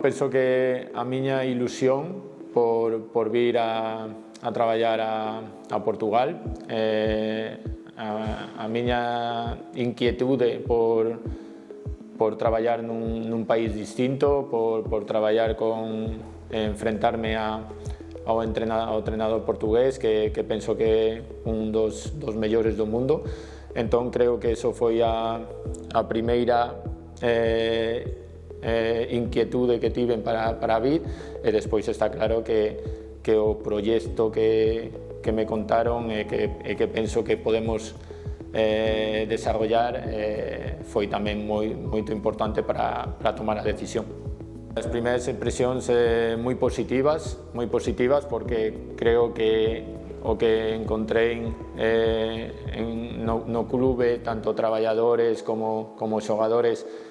Penso que a miña ilusión por vir a traballar a Portugal, a miña inquietude por traballar nun país distinto, por traballar enfrentarme ao treinador portugués, que penso que é un dos mellores do mundo. Entón creo que eso foi a primeira inquietude que tiven para vir, e despois está claro que o proxecto que me contaron e que penso que podemos desarrollar foi tamén moito importante para tomar a decisión. As primeiras impresións moi positivas porque creo que o que encontrei no clube, tanto traballadores como xogadores,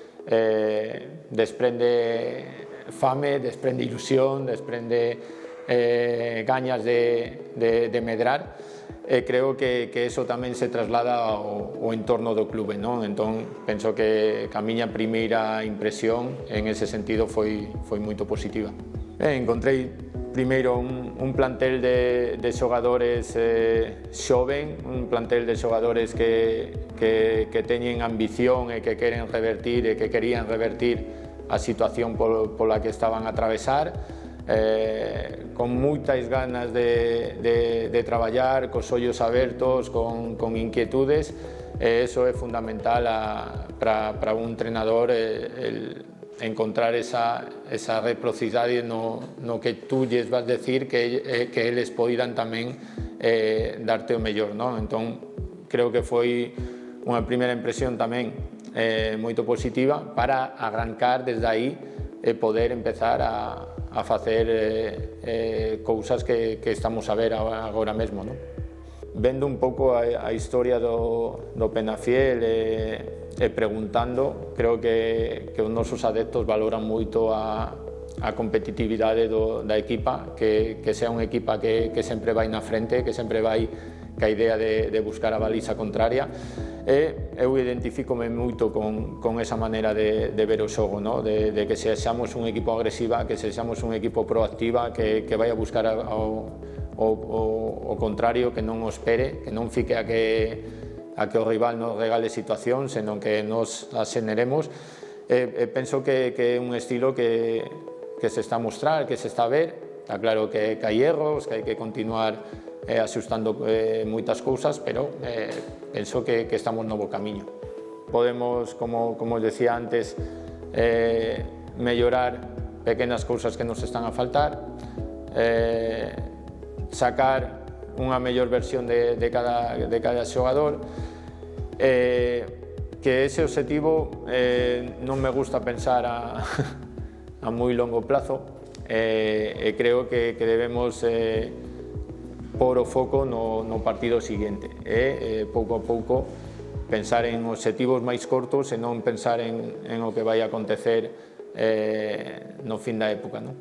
desprende fame, desprende ilusión, desprende gañas de medrar, e creo que eso tamén se traslada ao entorno do clube, non? Entón, penso que a miña primeira impresión en ese sentido foi moito positiva. Encontrei primeiro un plantel de xogadores xoven, un plantel de xogadores que teñen ambición e que queren revertir e que querían revertir a situación pola que estaban a atravesar, con moitas ganas de traballar, cos ollos abertos, con inquietudes, e eso é fundamental para un entrenador, encontrar esa reciprocidade no que tú lles vas decir que eles poidan tamén darte o mellor, non? Entón, creo que foi unha primeira impresión tamén moito positiva para arrancar desde aí e poder empezar a facer cousas que estamos a ver agora mesmo, non? Vendo un pouco a historia do Penafiel e preguntando, creo que os nosos adeptos valoran moito a competitividade da equipa, que sea unha equipa que sempre vai na frente, que sempre vai ca idea de buscar a baliza contraria, e eu identifícome moito con esa maneira de ver o xogo, no? de que sexamos un equipo agresiva, que sexamos un equipo proactiva, que vai a buscar o contrario, que non o espere, que non fique a que o rival nos regale situación, senón que nos as xeneremos. Penso que é un estilo que se está a mostrar, que se está a ver. Está claro que hai erros, que hai que continuar axustando moitas cousas, pero penso que estamos no bo camiño. Podemos, como os decía antes, mellorar pequenas cousas que nos están a faltar, sacar unha mellor versión de cada xogador, que ese obxectivo non me gusta pensar a moi longo plazo, e creo que debemos pôr o foco no partido seguinte, e pouco a pouco pensar en obxectivos máis cortos e non pensar en o que vai acontecer no fin da época, non?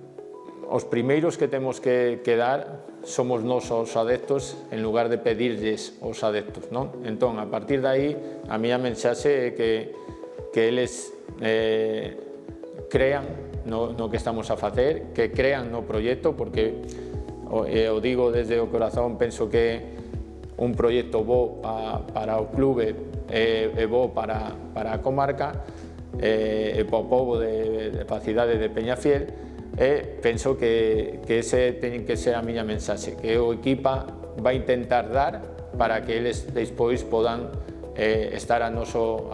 Os primeiros que temos que dar somos nós os adeptos, en lugar de pedirlles aos adeptos, non? Entón, a partir de aí, a miña mensaxe é que eles crean no que estamos a facer, que crean no proxecto, porque o digo desde o corazón, penso que un proxecto bo para o clube é bo para a comarca e para o pobo da cidade de Peñafiel, e penso que ese ten que ser a miña mensaxe, que o equipa vai intentar dar para que eles despois podan estar a noso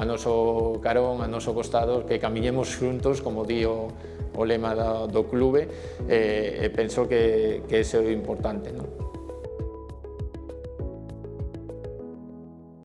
carón, a noso costado, que camiñemos xuntos, como di o lema do clube, e penso que ese é o importante, non?